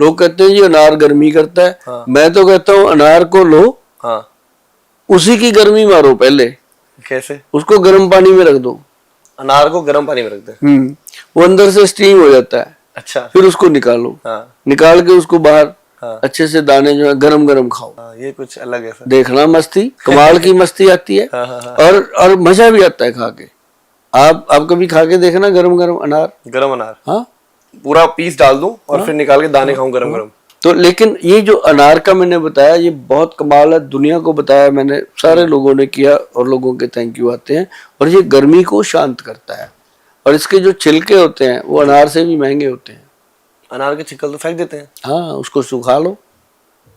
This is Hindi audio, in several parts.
लोग कहते हैं जी अनार गर्मी करता है। हाँ। मैं तो कहता हूँ अनार को लो, हाँ। उसी की गर्मी मारो पहले, कैसे? उसको गर्म पानी में रख दो। अनार को गर्म पानी में रख दे। वो अंदर से स्टीम हो जाता है। अच्छा। फिर उसको निकालो। हाँ। निकाल के उसको बाहर हाँ। अच्छे से दाने जो है गरम गरम खाओ। हाँ, ये कुछ अलग है सर। देखना मस्ती, कमाल की मस्ती आती है। हाँ, हाँ, हाँ। और मजा भी आता है खा के। आप कभी खा के देखना गरम गरम अनार। गरम अनार। हाँ, पूरा पीस डाल दूं और फिर निकाल के दाने खाऊं गरम गरम। तो लेकिन ये जो अनार का मैंने बताया ये बहुत कमाल है, दुनिया को बताया मैंने, सारे लोगों ने किया और लोगों के थैंक यू आते हैं। और ये गर्मी को शांत करता है। और इसके जो छिलके होते हैं वो अनार से भी महंगे होते हैं। अनार के छिलके तो फेंक देते हैं। हाँ, उसको सुखा लो।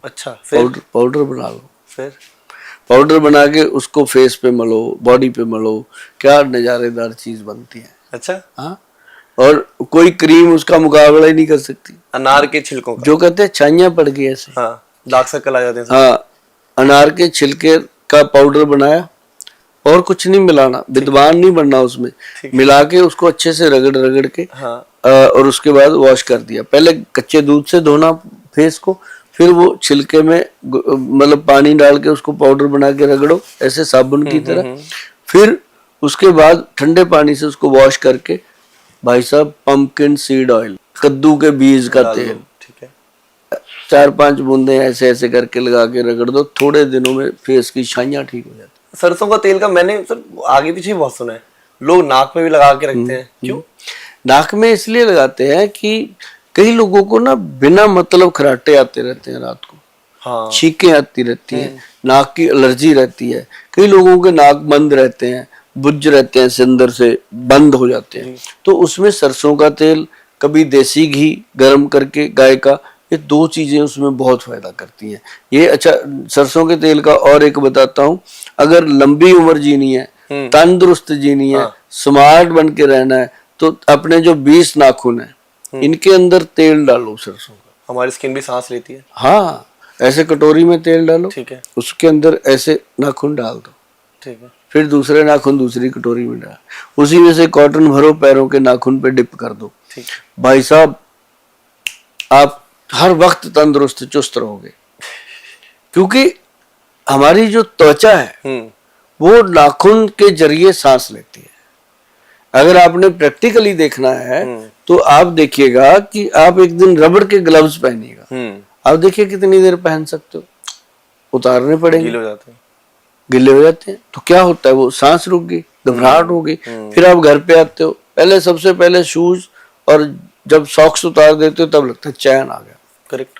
अच्छा, फिर पाउडर बना लो। फिर पाउडर बना के उसको फेस पे मलो, बॉडी पे मलो, क्या नजारेदार चीज बनती है। अच्छा। हाँ, और कोई क्रीम उसका मुकाबला ही नहीं कर सकती अनार के छिलकों का। जो कहते हैं छाइयां पड़ गई ऐसे। हाँ, दाग सर्कल आ जाते हैं। हाँ, अनार के छिलके का पाउडर बनाया और कुछ नहीं मिलाना, विद्वान नहीं बनना उसमें, मिला के उसको अच्छे से रगड़ रगड़ के। हाँ। और उसके बाद वॉश कर दिया। पहले कच्चे दूध से धोना फेस को, फिर वो छिलके में मतलब पानी डाल के उसको पाउडर बना के रगड़ो ऐसे साबुन की तरह। फिर उसके बाद ठंडे पानी से उसको वॉश करके भाई साहब पंपकिन सीड ऑयल, कद्दू के बीज का तेल, ठीक है, 4-5 बूंदे ऐसे ऐसे करके लगा के रगड़ दो। थोड़े दिनों में फेस की छाइयां ठीक हो जाती। सरसों का तेल का मैंने सर आगे पीछे बहुत सुना है, लोग नाक में भी लगा के रखते हैं। क्यों? नाक में इसलिए लगाते हैं कि कई लोगों को ना बिना मतलब खराटे आते रहते हैं रात को। हाँ। छींकें आती रहती हैं, नाक की एलर्जी रहती है, कई लोगों के नाक बंद रहते हैं, बुझ रहते हैं, से अंदर से बंद हो जाते हैं। तो उसमें सरसों का तेल, कभी देसी घी गर्म करके गाय का, ये 2 चीजें उसमें बहुत फायदा करती हैं। ये अच्छा, सरसों के तेल का और एक बताता हूँ, अगर लंबी उम्र जीनी है, तंदुरुस्त जीनी है, स्मार्ट बन के रहना है, तो अपने जो 20 नाखून है इनके अंदर तेल डालो सरसों का। हमारी स्किन भी सांस लेती है। हाँ, ऐसे कटोरी में तेल डालो, ठीक है, उसके अंदर ऐसे नाखून डाल दो, ठीक है, फिर दूसरे नाखून दूसरी कटोरी में डाल, उसी में से कॉटन भरो, पैरों के नाखून पे डिप कर दो। ठीक। भाई साहब आप हर वक्त तंदुरुस्त चुस्त रहोगे, क्योंकि हमारी जो त्वचा है वो नाखून के जरिए सांस लेती है। अगर आपने प्रैक्टिकली देखना है तो आप देखिएगा कि आप एक दिन रबड़ के ग्लव्स पहनिएगा, आप देखिए कितनी देर पहन सकते हो, उतारने पड़ेंगे, गीले हो जाते हैं। गिले हो जाते हैं। तो क्या होता है, वो सांस रुक गई, घबराहट हो गई। फिर आप घर पे आते हो, पहले सबसे पहले शूज, और जब सॉक्स उतार देते हो तब लगता है चैन आ गया। करेक्ट।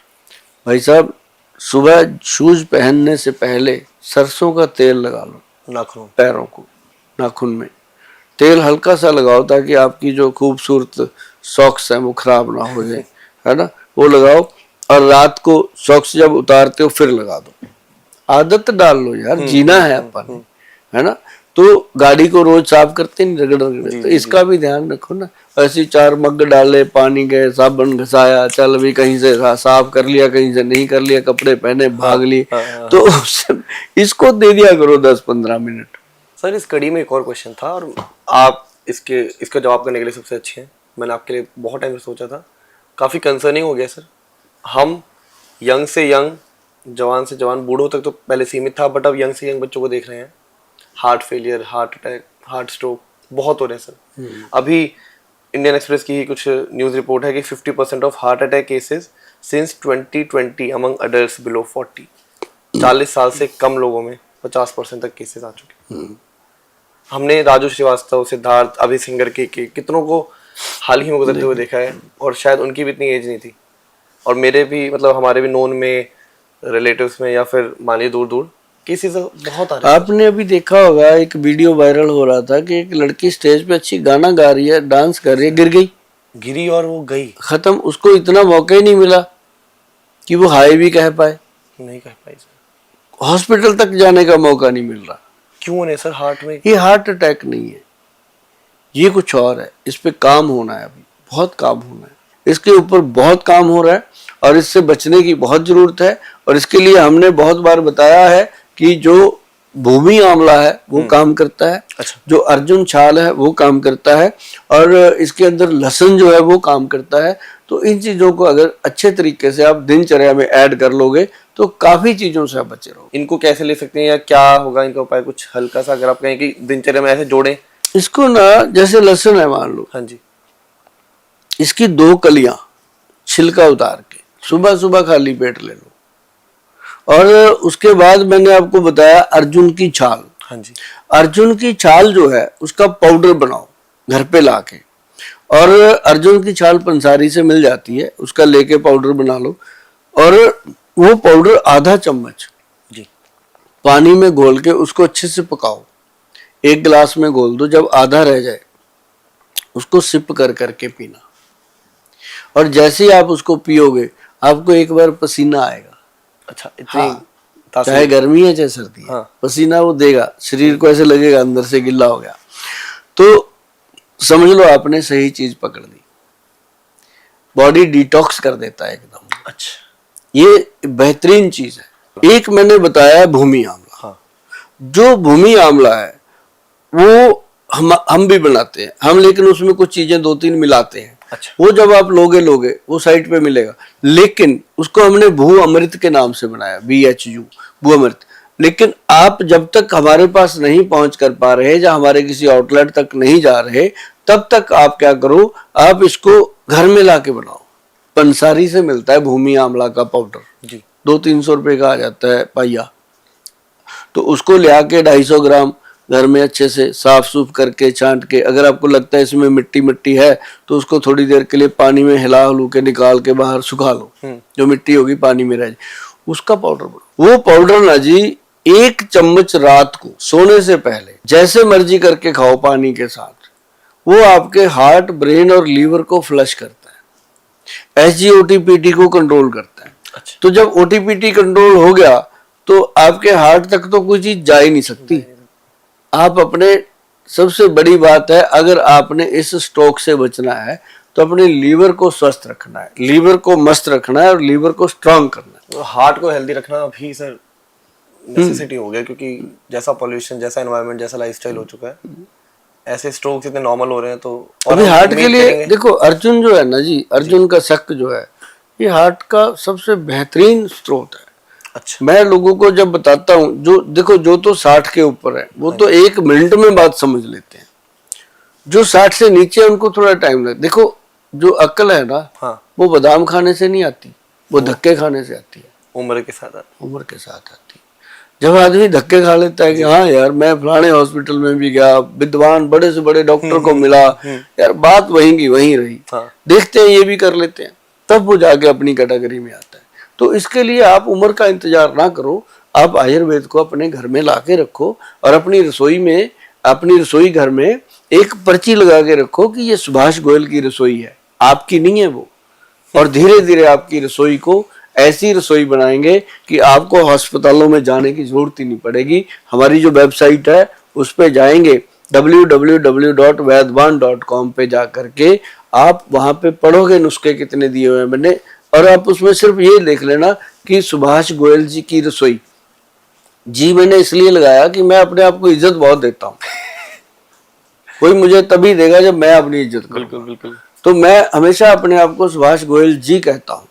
भाई साहब सुबह शूज पहनने से पहले सरसों का तेल लगा लो नाखून, पैरों को, नाखून में तेल हल्का सा लगाओ ताकि आपकी जो खूबसूरत सॉक्स हैं वो खराब ना हो जाए, है ना, वो लगाओ। और रात को सॉक्स जब उतारते हो फिर लगा दो। आदत डाल लो यार, जीना है अपन, है ना। तो गाड़ी को रोज साफ करते नहीं, रगड़ रगड़, तो इसका भी ध्यान रखो ना। ऐसी 4 मग डाले, पानी गए, साबुन घसाया, चल भी कहीं से साफ कर लिया, कहीं से नहीं कर लिया, कपड़े पहने भाग लिए, तो इसको दे दिया करो 10-15 मिनट। सर इस कड़ी में एक और क्वेश्चन था, और आप इसका जवाब करने के लिए सबसे अच्छे हैं। मैंने आपके लिए बहुत टाइम से सोचा था, काफ़ी कंसर्निंग हो गया सर। हम यंग से यंग, जवान से जवान, बूढ़ों तक तो पहले सीमित था, बट अब यंग से यंग बच्चों को देख रहे हैं, heart failure, heart attack, heart stroke बहुत हो रहे हैं सर। अभी इंडियन एक्सप्रेस की ही कुछ न्यूज़ रिपोर्ट है कि 50% of heart attack cases since 2020 among adults below 40। 40 साल से कम लोगों में 50% तक केसेस आ चुके। हमने राजू श्रीवास्तव, सिद्धार्थ, अभी सिंगर के कितनों को हाल ही में गुजरते हुए देखा है, और शायद उनकी भी इतनी एज नहीं थी। और मेरे भी मतलब हमारे भी नोन में, रिलेटिव्स में, या फिर मानिए दूर दूर केसेस बहुत आ रहे हैं। आपने अभी देखा होगा एक वीडियो वायरल हो रहा था कि एक लड़की स्टेज पे अच्छी गाना गा रही है, डांस कर रही है, गिरी और वो गई, खत्म। उसको इतना मौका ही नहीं मिला कि वो हाय भी कह पाए, नहीं कह पाई सर। हॉस्पिटल तक जाने का मौका नहीं मिल रहा। क्यों नहीं सर? हार्ट में, ये हार्ट अटैक नहीं है, ये कुछ और है। इस पे काम होना है, अभी बहुत काम होना है, इसके ऊपर बहुत काम हो रहा है, और इससे बचने की बहुत जरूरत है। और इसके लिए हमने बहुत बार बताया है कि जो भूमि आंवला है वो काम करता है। अच्छा। जो अर्जुन छाल है वो काम करता है, और इसके अंदर लहसुन जो है वो काम करता है। तो इन चीजों को अगर अच्छे तरीके से आप दिनचर्या में ऐड कर लोगे तो काफी चीजों से आप बचे रहोगे। इनको कैसे ले सकते हैं या क्या होगा इनका उपाय, कुछ हल्का सा अगर आप कहें कि दिनचर्या में ऐसे जोड़ें? इसको ना जैसे लहसुन है मान लो, हाँ जी, इसकी 2 कलियां छिलका उतार के सुबह सुबह खाली पेट ले लो। और उसके बाद मैंने आपको बताया अर्जुन की छाल। हाँ जी, अर्जुन की छाल जो है उसका पाउडर बनाओ घर पे लाके, और अर्जुन की छाल पंसारी से मिल जाती है, उसका लेके पाउडर बना लो। और वो पाउडर आधा चम्मच जी, पानी में घोल के उसको अच्छे से पकाओ। 1 गिलास में घोल दो, जब आधा रह जाए उसको सिप कर करके पीना। और जैसे ही आप उसको पियोगे आपको एक बार पसीना आएगा। अच्छा, इतनी हाँ, तासीर। चाहे गर्मी है चाहे सर्दी है, हाँ। पसीना वो देगा, शरीर को ऐसे लगेगा अंदर से गिल्ला हो गया। तो समझ लो आपने सही चीज पकड़ ली, बॉडी डिटॉक्स कर देता है एकदम। अच्छा, ये बेहतरीन चीज है। एक मैंने बताया भूमि आंवला। हाँ, जो भूमि आंवला है वो हम भी बनाते हैं हम, लेकिन उसमें कुछ चीजें 2-3 मिलाते हैं। अच्छा, वो जब आप लोगे वो साइट पे मिलेगा, लेकिन उसको हमने भू अमृत के नाम से बनाया, BHU, भू अमृत। लेकिन आप जब तक हमारे पास नहीं पहुंच कर पा रहे या हमारे किसी आउटलेट तक नहीं जा रहे, तब तक आप क्या करो, आप इसको घर में लाके बनाओ। पंसारी से मिलता है भूमि आंवला का पाउडर, जी, 200-300 रुपए का आ जाता है पाइया। तो उसको ले आके 250 ग्राम घर में अच्छे से साफ सूफ करके छांट के, अगर आपको लगता है इसमें मिट्टी मिट्टी है तो उसको थोड़ी देर के लिए पानी में हिला हलू के निकाल के बाहर सुखा लो, जो मिट्टी होगी पानी में रह जाए, उसका पाउडर बनाओ। वो पाउडर ना जी 1 चम्मच रात को सोने से पहले जैसे मर्जी करके खाओ पानी के साथ। वो आपके हार्ट, ब्रेन और लीवर को फ्लश करता है, SGOT-PT को कंट्रोल करता है। अच्छा, तो जब OTPT कंट्रोल हो गया तो आपके हार्ट तक तो कोई चीज जा ही नहीं सकती। आप अपने, सबसे बड़ी बात है, अगर आपने इस स्ट्रोक से बचना है तो अपने लीवर को स्वस्थ रखना है, लीवर को मस्त रखना है और लीवर को स्ट्रांग करना है। तो हार्ट को हेल्दी रखना भी सर नेसेसिटी हो गया, क्योंकि जैसा पॉल्यूशन, जैसा एनवायरनमेंट, जैसा लाइफस्टाइल हो चुका है, ऐसे स्ट्रोक्स इतने नॉर्मल हो रहे हैं। तो और अभी हम हार्ट के उम्मीद लिए करेंगे- देखो अर्जुन जो है ना जी, अर्जुन का शक जो है ये हार्ट का सबसे बेहतरीन स्रोत है। अच्छा, मैं लोगों को जब बताता हूँ, जो देखो जो तो 60 के ऊपर है वो तो 1 मिनट में बात समझ लेते हैं, जो 60 से नीचे है उनको थोड़ा टाइम लगता। देखो जो अक्ल है ना, हाँ, वो बादाम खाने से नहीं आती, वो धक्के खाने से आती है, उम्र के साथ उम्र के साथ आती है। जब आदमी धक्के खा लेता है कि हाँ यार मैं फलाने हॉस्पिटल में भी गया, विद्वान बड़े से बड़े डॉक्टर को मिला, यार बात वहीं की वहीं रही, हाँ, देखते हैं ये भी कर लेते हैं, तब वो जाके अपनी कैटेगरी में आता है। तो इसके लिए आप उम्र का इंतजार ना करो, आप आयुर्वेद को अपने घर में लाके रखो और अपनी रसोई में, अपनी रसोई घर में एक पर्ची लगा के रखो कि ये सुभाष गोयल की रसोई है, आपकी नहीं है वो। और धीरे धीरे आपकी रसोई को ऐसी रसोई बनाएंगे कि आपको अस्पतालों में जाने की जरूरत ही नहीं पड़ेगी। हमारी जो वेबसाइट है उस पे जाएंगे, www.vaidwan.com पे जा करके आप वहां पे पढ़ोगे नुस्खे कितने दिए हुए हैं मैंने, और आप उसमें सिर्फ ये देख लेना कि सुभाष गोयल जी की रसोई। जी मैंने इसलिए लगाया कि मैं अपने आप को इज्जत बहुत देता हूँ, कोई मुझे तभी देगा जब मैं अपनी इज्जत करूँ। बिल्कुल बिल्कुल, तो मैं हमेशा अपने आप को सुभाष गोयल जी कहता हूँ।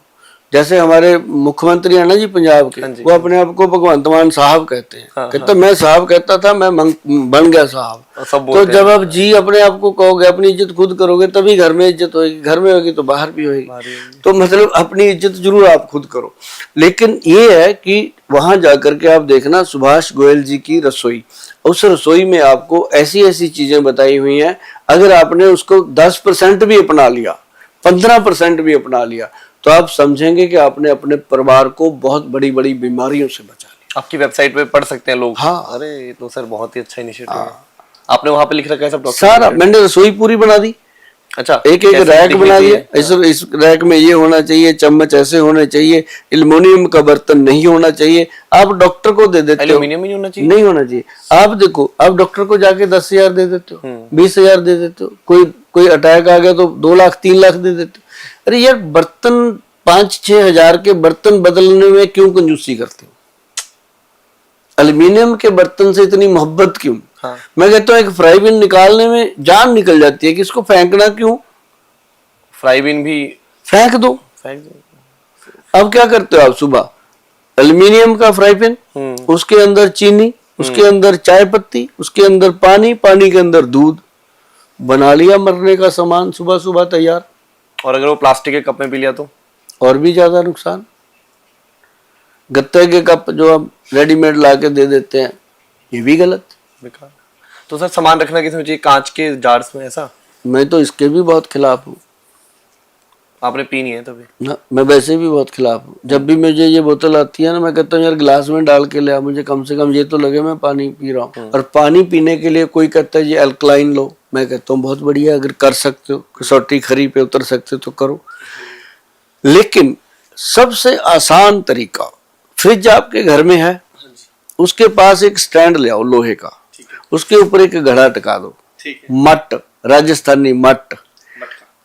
जैसे हमारे मुख्यमंत्री है ना जी पंजाब के, हाँ जी, वो अपने आप को भगवंत मान साहब कहते हैं। हाँ, कहते मैं साहब कहता था, मैं बन गया साहब। और सब तो बोलते जब हैं। आप जी अपने आप को कहोगे, अपनी इज्जत खुद करोगे, तभी घर में इज्जत होगी, घर में होगी तो बाहर भी होगी। तो मतलब अपनी इज्जत जरूर आप खुद करो, लेकिन ये है कि वहां जाकर के आप देखना सुभाष गोयल जी की रसोई, उस रसोई में आपको ऐसी ऐसी चीजें बताई हुई हैं, अगर आपने उसको 10% भी अपना लिया, 15% भी अपना लिया, तो आप समझेंगे कि आपने अपने परिवार को बहुत बड़ी बड़ी बीमारियों से बचा लिया। आपकी वेबसाइट पे पढ़ सकते हैं लोग। हाँ, अरे ये तो सर बहुत ही अच्छा इनिशिएटिव है। आपने वहां पे लिख रखा है सब डॉक्टर सारा मैंने रसोई पूरी बना दी, अच्छा, एक एक कैसे रैक लिख बना लीजिए? दिया। इस रैक में ये होना चाहिए, चम्मच ऐसे होने चाहिए, एल्युमिनियम का बर्तन नहीं होना चाहिए। आप डॉक्टर को दे देते हो, एल्यूमिनियम नहीं होना चाहिए, नहीं होना चाहिए। आप देखो, आप डॉक्टर को जाके 10,000 दे देते हो, 20,000 दे देते हो, कोई अटैक आ गया तो 2 लाख 3 लाख दे देते हो। अरे यार बर्तन 5-6 हजार के बर्तन बदलने में क्यों कंजूसी करते हो? एल्युमिनियम के बर्तन से इतनी मोहब्बत क्यों? हाँ, मैं कहता हूँ एक फ्राई पैन निकालने में जान निकल जाती है कि इसको फेंकना क्यों? फ्राई बिन भी फेंक दो। फेंक दो। अब क्या करते हो आप, सुबह एल्यूमिनियम का फ्राई पैन, उसके अंदर चीनी, उसके अंदर चाय पत्ती, उसके अंदर पानी, पानी के अंदर दूध, बना लिया मरने का सामान सुबह सुबह तैयार। और अगर वो प्लास्टिक के कप में पी लिया तो? और भी ज्यादा नुकसान। गत्ते के कप जो हम रेडीमेड ला के दे देते हैं, ये भी गलत। बेकार। तो सर सामान रखना किस में चाहिए, कांच के जार्स में ऐसा? मैं तो इसके भी बहुत खिलाफ हूँ। आपने पी नहीं है तभी? ना, मैं वैसे भी बहुत खिलाफ हूँ। जब भी मुझे ये बोतल आती है ना, मैं कहता हूँ यार गिलास में डाल के ले आ, मुझे कम से कम ये तो लगे मैं पानी पी रहा हूँ। और पानी पीने के लिए कोई कहता है ये अल्कलाइन लो, मैं कहता हूँ बहुत बढ़िया, अगर कर सकते हो, कसौटी खरी पे उतर सकते हो तो करो। लेकिन सबसे आसान तरीका, फ्रिज आपके घर में है, उसके पास एक स्टैंड ले आओ लोहे का, उसके ऊपर एक घड़ा टिका दो, मट, राजस्थानी मट,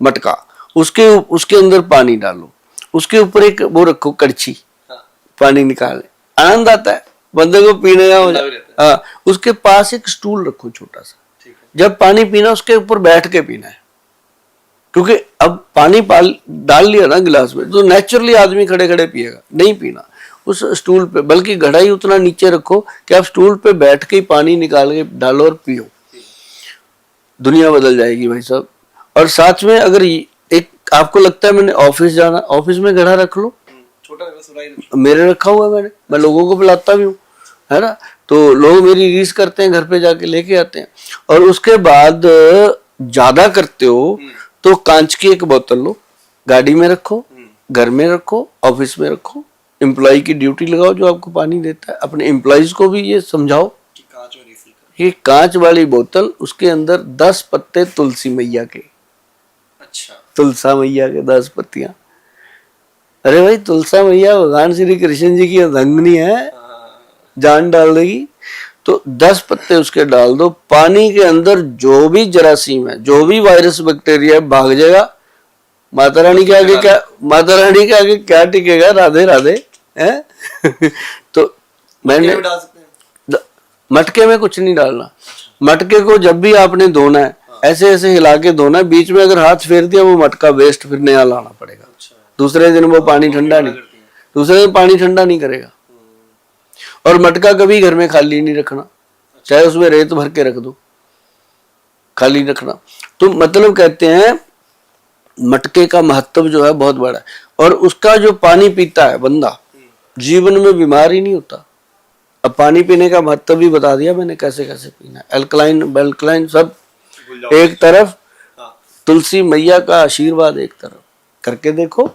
मटका, उसके अंदर पानी डालो, उसके ऊपर एक वो रखो कड़छी, पानी निकाले, आनंद आता है बंदे को पीने का। हाँ, उसके पास एक स्टूल रखो छोटा सा, जब पानी पीना उसके ऊपर बैठ के पीना है, क्योंकि अब पानी डाल लिया ना गिलास में तो नेचुरली आदमी खड़े खड़े पिएगा, नहीं पीना उस स्टूल पे, बल्कि घड़ा ही उतना नीचे रखो कि आप स्टूल पे बैठ के ही पानी निकाल के डालो और पियो, दुनिया बदल जाएगी भाई साहब। और साथ में अगर एक आपको लगता है मैंने ऑफिस जाना, ऑफिस में घड़ा रख लो, छोटा मेरे रखा हुआ है, मैं लोगों को पिलाता भी हूँ, है ना, तो लोग मेरी रीस करते हैं, घर पे जाके लेके आते हैं। और उसके बाद ज्यादा करते हो तो कांच की एक बोतल लो, गाड़ी में रखो, घर में रखो, ऑफिस में रखो, एम्प्लॉय की ड्यूटी लगाओ जो आपको पानी देता है, अपने एम्प्लॉयज को भी ये समझाओ कि कांच वाली बोतल, उसके अंदर 10 पत्ते तुलसी मैया के, अच्छा, तुलसा मैया के 10 पत्तियां। अरे भाई तुलसा मैया भगवान श्री कृष्ण जी की अर्धांगिनी है, जान डाल देगी, तो 10 पत्ते उसके डाल दो, पानी के अंदर जो भी जरासीम है, जो भी वायरस बैक्टीरिया भाग जाएगा। माता रानी के आगे क्या, माता रानी के आगे क्या टिकेगा, राधे राधे है। तो मैंने मटके में कुछ नहीं डालना, मटके को जब भी आपने धोना है ऐसे ऐसे हिला के धोना है, बीच में अगर हाथ फेर दिया वो मटका वेस्ट, फिर नया लाना पड़ेगा। दूसरे दिन वो पानी ठंडा नहीं, दूसरे दिन पानी ठंडा नहीं करेगा। और मटका कभी घर में खाली नहीं रखना, चाहे उसमें रेत भर के रख दो, खाली रखना। तो मतलब कहते हैं मटके का महत्व जो है बहुत बड़ा है, और उसका जो पानी पीता है बंदा जीवन में बीमार ही नहीं होता। अब पानी पीने का महत्व भी बता दिया मैंने, कैसे कैसे पीना है, अल्कलाइन बेल्कलाइन सब एक तरफ, तुलसी मैया का आशीर्वाद एक तरफ, करके देखो।